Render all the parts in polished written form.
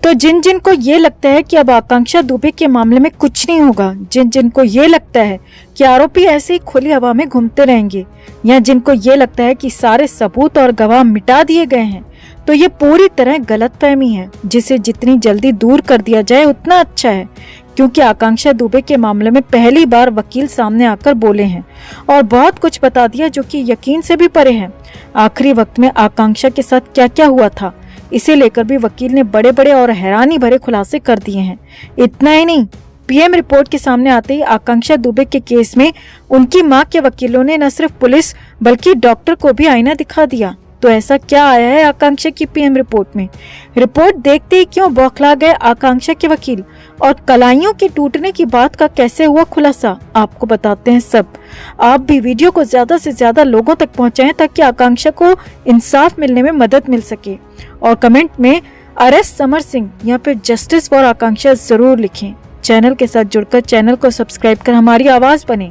तो जिन जिन को ये लगता है कि अब आकांक्षा दुबे के मामले में कुछ नहीं होगा, जिन जिन को ये लगता है कि आरोपी ऐसे ही खुली हवा में घूमते रहेंगे, या जिनको ये लगता है कि सारे सबूत और गवाह मिटा दिए गए हैं, तो ये पूरी तरह गलतफहमी है, जिसे जितनी जल्दी दूर कर दिया जाए उतना अच्छा है। क्योंकि आकांक्षा दुबे के मामले में पहली बार वकील सामने आकर बोले हैं और बहुत कुछ बता दिया जो कि यकीन से भी परे है। आखिरी वक्त में आकांक्षा के साथ क्या क्या हुआ था, इसे लेकर भी वकील ने बड़े बड़े और हैरानी भरे खुलासे कर दिए हैं। इतना ही नहीं, पीएम रिपोर्ट के सामने आते ही आकांक्षा दुबे के केस में उनकी मां के वकीलों ने न सिर्फ पुलिस बल्कि डॉक्टर को भी आईना दिखा दिया। तो ऐसा क्या आया है आकांक्षा की पीएम रिपोर्ट में? रिपोर्ट देखते ही क्यों बौखला गए आकांक्षा के वकील, और कलाइयों के टूटने की बात का कैसे हुआ खुलासा, आपको बताते हैं सब। आप भी वीडियो को ज्यादा से ज्यादा लोगों तक पहुंचाएं ताकि आकांक्षा को इंसाफ मिलने में मदद मिल सके। और कमेंट में अरेस्ट समर सिंह या फिर जस्टिस फॉर आकांक्षा जरूर लिखें। चैनल के साथ जुड़कर चैनल को सब्सक्राइब कर हमारी आवाज बने।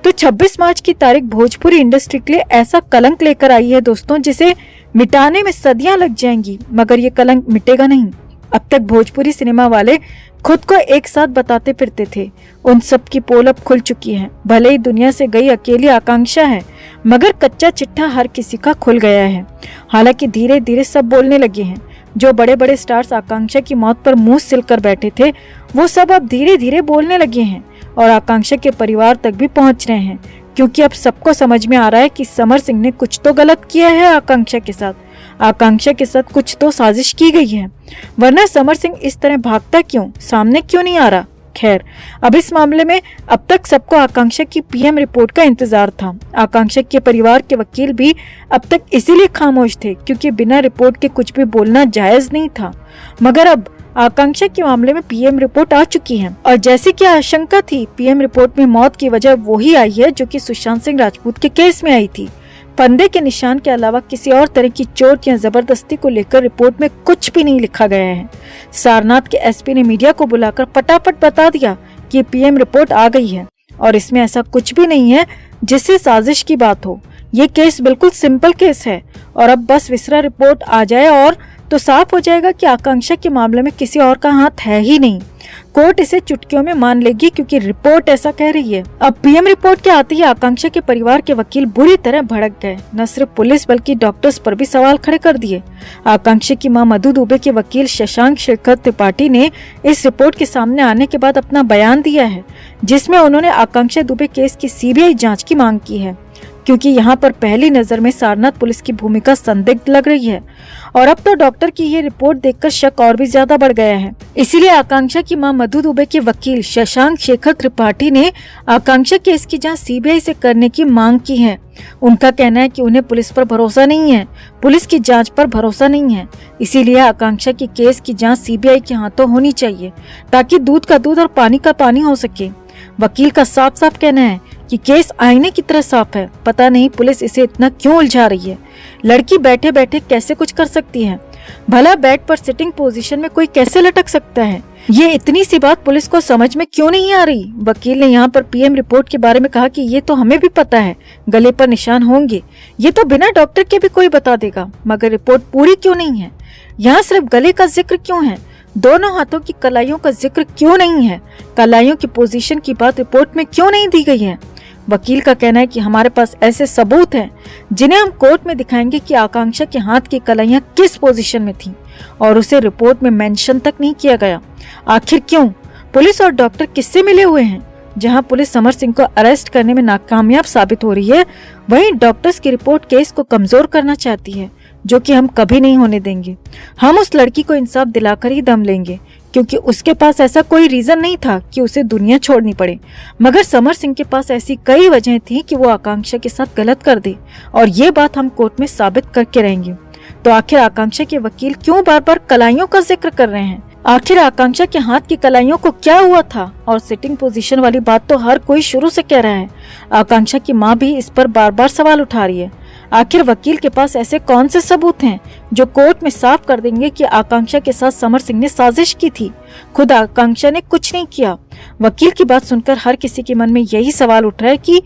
तो 26 मार्च की तारीख भोजपुरी इंडस्ट्री के लिए ऐसा कलंक लेकर आई है दोस्तों, जिसे मिटाने में सदियां लग जाएंगी, मगर ये कलंक मिटेगा नहीं। अब तक भोजपुरी सिनेमा वाले खुद को एक साथ बताते फिरते थे, उन सब की पोल अब खुल चुकी है। भले ही दुनिया से गई अकेली आकांक्षा है, मगर कच्चा चिट्ठा हर किसी का खुल गया है। हालांकि धीरे धीरे सब बोलने लगे हैं। जो बड़े बड़े स्टार्स आकांक्षा की मौत पर मुंह सिलकर बैठे थे, वो सब अब धीरे धीरे बोलने लगे हैं और आकांक्षा के परिवार तक भी पहुंच रहे हैं। क्योंकि अब सबको समझ में आ रहा है कि समर सिंह ने कुछ तो गलत किया है आकांक्षा के साथ। आकांक्षा के साथ कुछ तो साजिश की गई है, वरना समर सिंह इस तरह भागता क्यों, सामने क्यों नहीं आ रहा। खैर, अब इस मामले में अब तक सबको आकांक्षा की पीएम रिपोर्ट का इंतजार था। आकांक्षा के परिवार के वकील भी अब तक इसीलिए खामोश थे क्योंकि बिना रिपोर्ट के कुछ भी बोलना जायज नहीं था। मगर अब आकांक्षा के मामले में पीएम रिपोर्ट आ चुकी है और जैसी कि आशंका थी, पीएम रिपोर्ट में मौत की वजह वही आई है जो कि सुशांत सिंह राजपूत के केस में आई थी। फंदे के निशान के अलावा किसी और तरह की चोट या जबरदस्ती को लेकर रिपोर्ट में कुछ भी नहीं लिखा गया है। सारनाथ के एसपी ने मीडिया को बुलाकर फटाफट बता दिया कि पीएम रिपोर्ट आ गई है और इसमें ऐसा कुछ भी नहीं है जिससे साजिश की बात हो। ये केस बिल्कुल सिंपल केस है और अब बस विसरा रिपोर्ट आ जाए और तो साफ हो जाएगा कि आकांक्षा के मामले में किसी और का हाथ है ही नहीं। कोर्ट इसे चुटकियों में मान लेगी क्योंकि रिपोर्ट ऐसा कह रही है। अब पीएम रिपोर्ट के आते ही आकांक्षा के परिवार के वकील बुरी तरह भड़क गए। न सिर्फ पुलिस बल्कि डॉक्टर्स पर भी सवाल खड़े कर दिए। आकांक्षा की मां मधु दुबे के वकील शशांक शेखर त्रिपाठी ने इस रिपोर्ट के सामने आने के बाद अपना बयान दिया है, जिसमें उन्होंने आकांक्षा दुबे केस की सीबीआई जाँच की मांग की है, क्योंकि यहाँ पर पहली नजर में सारनाथ पुलिस की भूमिका संदिग्ध लग रही है और अब तो डॉक्टर की ये रिपोर्ट देखकर शक और भी ज्यादा बढ़ गया है। इसीलिए आकांक्षा की मां मधु दुबे के वकील शशांक शेखर त्रिपाठी ने आकांक्षा केस की जांच सीबीआई से करने की मांग की है। उनका कहना है कि उन्हें पुलिस पर भरोसा नहीं है, पुलिस की जांच पर भरोसा नहीं है। इसीलिए आकांक्षा की केस की जांच सीबीआई के हाथों होनी चाहिए ताकि दूध का दूध और पानी का पानी हो सके। वकील का साफ साफ कहना है कि केस आईने की तरह साफ है, पता नहीं पुलिस इसे इतना क्यों उलझा रही है। लड़की बैठे बैठे कैसे कुछ कर सकती है, भला बेड पर सिटिंग पोजीशन में कोई कैसे लटक सकता है, ये इतनी सी बात पुलिस को समझ में क्यों नहीं आ रही। वकील ने यहाँ पर पीएम रिपोर्ट के बारे में कहा कि ये तो हमें भी पता है, गले पर निशान होंगे, ये तो बिना डॉक्टर के भी कोई बता देगा, मगर रिपोर्ट पूरी क्यों नहीं है। यहाँ सिर्फ गले का जिक्र क्यों है, दोनों हाथों की कलाइयों का जिक्र क्यों नहीं है, कलाइयों की पोजीशन की बात रिपोर्ट में क्यों नहीं दी गई है। वकील का कहना है कि हमारे पास ऐसे सबूत हैं जिन्हें हम कोर्ट में दिखाएंगे कि आकांक्षा के हाथ की कलाइयां किस पोजीशन में थीं और उसे रिपोर्ट में मेंशन तक नहीं किया गया। आखिर क्यों? पुलिस और डॉक्टर किससे मिले हुए हैं? जहां पुलिस समर सिंह को अरेस्ट करने में नाकामयाब साबित हो रही है, वहीं डॉक्टर्स की रिपोर्ट केस को कमजोर करना चाहती है, जो कि हम कभी नहीं होने देंगे। हम उस लड़की को इंसाफ दिलाकर ही दम लेंगे, क्योंकि उसके पास ऐसा कोई रीजन नहीं था कि उसे दुनिया छोड़नी पड़े, मगर समर सिंह के पास ऐसी कई वजह थी कि वो आकांक्षा के साथ गलत कर दे और ये बात हम कोर्ट में साबित करके रहेंगे। तो आखिर आकांक्षा के वकील क्यों बार बार कलाइयों का जिक्र कर रहे हैं? आखिर आकांक्षा के हाथ की कलाइयों को क्या हुआ था? और सिटिंग पोजीशन वाली बात तो हर कोई शुरू से कह रहा है। आकांक्षा की मां भी इस पर बार बार सवाल उठा रही है। आखिर वकील के पास ऐसे कौन से सबूत हैं जो कोर्ट में साफ कर देंगे कि आकांक्षा के साथ समर सिंह ने साजिश की थी? खुद आकांक्षा ने कुछ नहीं किया। वकील की बात सुनकर हर किसी के मन में यही सवाल उठ रहा है कि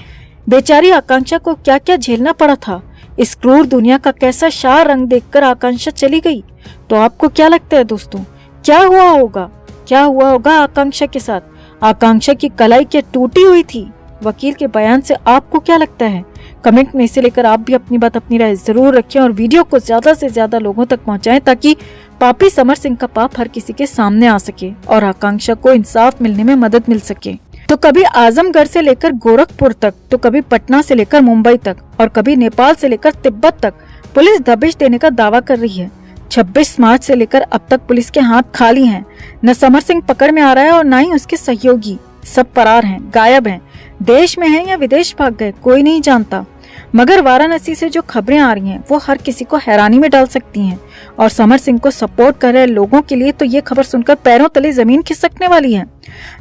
बेचारी आकांक्षा को क्या क्या झेलना पड़ा था। इस क्रूर दुनिया का कैसा शाह रंग देखकर आकांक्षा चली गई। तो आपको क्या लगता है दोस्तों, क्या हुआ होगा? क्या हुआ होगा आकांक्षा के साथ? आकांक्षा की कलाई क्या टूटी हुई थी? वकील के बयान से आपको क्या लगता है? कमेंट में इसे लेकर आप भी अपनी बात, अपनी राय जरूर रखें और वीडियो को ज्यादा से ज्यादा लोगों तक पहुंचाएं ताकि पापी समर सिंह का पाप हर किसी के सामने आ सके और आकांक्षा को इंसाफ मिलने में मदद मिल सके। तो कभी आजमगढ़ से लेकर गोरखपुर तक, तो कभी पटना से लेकर मुंबई तक और कभी नेपाल से लेकर तिब्बत तक पुलिस दबिश देने का दावा कर रही है। 26 मार्च से लेकर अब तक पुलिस के हाथ खाली हैं। न समर सिंह पकड़ में आ रहा है और न ही उसके सहयोगी। सब फरार हैं, गायब हैं, देश में हैं या विदेश भाग गए, कोई नहीं जानता। मगर वाराणसी से जो खबरें आ रही हैं वो हर किसी को हैरानी में डाल सकती हैं और समर सिंह को सपोर्ट कर रहे लोगों के लिए तो ये खबर सुनकर पैरों तले जमीन खिसकने वाली है।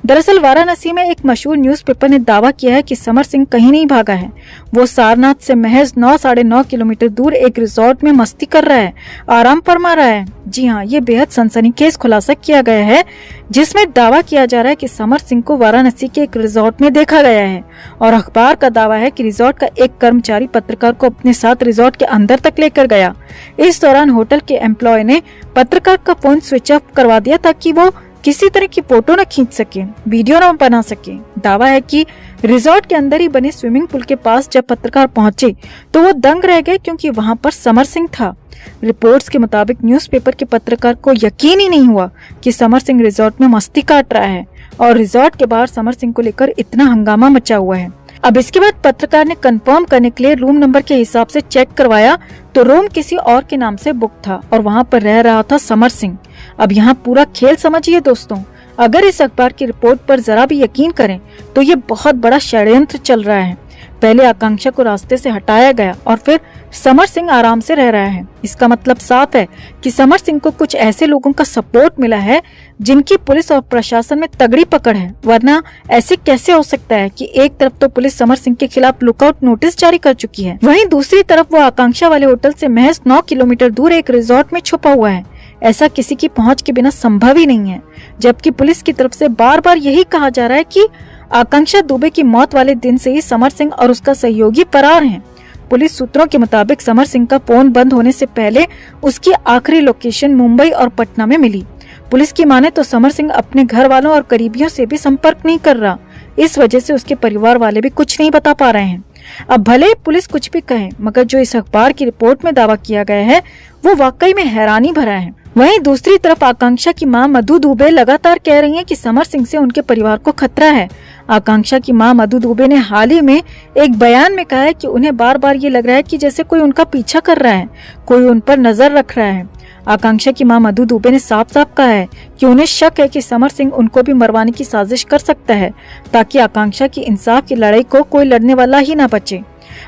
दरअसल वाराणसी में एक मशहूर न्यूज़पेपर ने दावा किया है कि समर सिंह कहीं नहीं भागा है। वो सारनाथ से महज 9-9.5 किलोमीटर दूर एक रिजॉर्ट में मस्ती कर रहा है, आराम फरमा रहा है। जी हाँ, ये बेहद सनसनीखेज खुलासा किया गया है जिसमें दावा किया जा रहा है कि समर सिंह को वाराणसी के एक रिजॉर्ट में देखा गया है और अखबार का दावा है कि रिजॉर्ट का एक कर्मचारी पत्रकार को अपने साथ रिजॉर्ट के अंदर तक लेकर गया। इस दौरान होटल के एम्प्लॉय ने पत्रकार का फोन स्विच ऑफ करवा दिया ताकि वो किसी तरह की फोटो न खींच सके, वीडियो न बना सके। दावा है कि रिजॉर्ट के अंदर ही बने स्विमिंग पूल के पास जब पत्रकार पहुंचे तो वो दंग रह गए क्योंकि वहां पर समर सिंह था। रिपोर्ट्स के मुताबिक न्यूज़पेपर के पत्रकार को यकीन ही नहीं हुआ कि समर सिंह रिजॉर्ट में मस्ती काट रहा है और रिजॉर्ट के बाहर समर सिंह को लेकर इतना हंगामा मचा हुआ है। अब इसके बाद पत्रकार ने कंफर्म करने के लिए रूम नंबर के हिसाब से चेक करवाया तो रूम किसी और के नाम से बुक था और वहां पर रह रहा था समर सिंह। अब यहाँ पूरा खेल समझिए दोस्तों। अगर इस अखबार की रिपोर्ट पर जरा भी यकीन करें तो ये बहुत बड़ा षड्यंत्र चल रहा है। पहले आकांक्षा को रास्ते से हटाया गया और फिर समर सिंह आराम से रह रहा है। इसका मतलब साफ है कि समर सिंह को कुछ ऐसे लोगों का सपोर्ट मिला है जिनकी पुलिस और प्रशासन में तगड़ी पकड़ है, वरना ऐसे कैसे हो सकता है कि एक तरफ तो पुलिस समर सिंह के खिलाफ लुकआउट नोटिस जारी कर चुकी है, वहीं दूसरी तरफ वो आकांक्षा वाले होटल से महज 9 किलोमीटर दूर एक रिजॉर्ट में छुपा हुआ है। ऐसा किसी की पहुंच के बिना संभव ही नहीं है, जबकि पुलिस की तरफ से बार बार यही कहा जा रहा है कि आकांक्षा दुबे की मौत वाले दिन से ही समर सिंह और उसका सहयोगी फरार हैं। पुलिस सूत्रों के मुताबिक समर सिंह का फोन बंद होने से पहले उसकी आखिरी लोकेशन मुंबई और पटना में मिली। पुलिस की माने तो समर सिंह अपने घर वालों और करीबियों से भी संपर्क नहीं कर रहा। इस वजह से उसके परिवार वाले भी कुछ नहीं बता पा रहे हैं। अब भले पुलिस कुछ भी कहे, मगर जो इस अखबार की रिपोर्ट में दावा किया गया है वो वाकई में हैरानी भरा है। वहीं दूसरी तरफ आकांक्षा की मां मधु दुबे लगातार कह रही हैं कि समर सिंह से उनके परिवार को खतरा है। आकांक्षा की मां मधु दुबे ने हाल ही में एक बयान में कहा है कि उन्हें बार बार ये लग रहा है कि जैसे कोई उनका पीछा कर रहा है, कोई उन पर नजर रख रहा है। आकांक्षा की मां मधु दुबे ने साफ साफ कहा है कि उन्हें शक है कि समर सिंह उनको भी मरवाने की साजिश कर सकता है ताकि आकांक्षा की इंसाफ की लड़ाई को कोई लड़ने वाला ही ना बचे।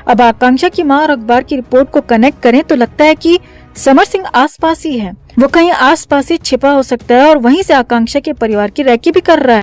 अब आकांक्षा की मां और अखबार की रिपोर्ट को कनेक्ट करें तो लगता है कि समर सिंह आसपास ही है, वो कहीं आसपास ही छिपा हो सकता है और वहीं से आकांक्षा के परिवार की रैकी भी कर रहा है।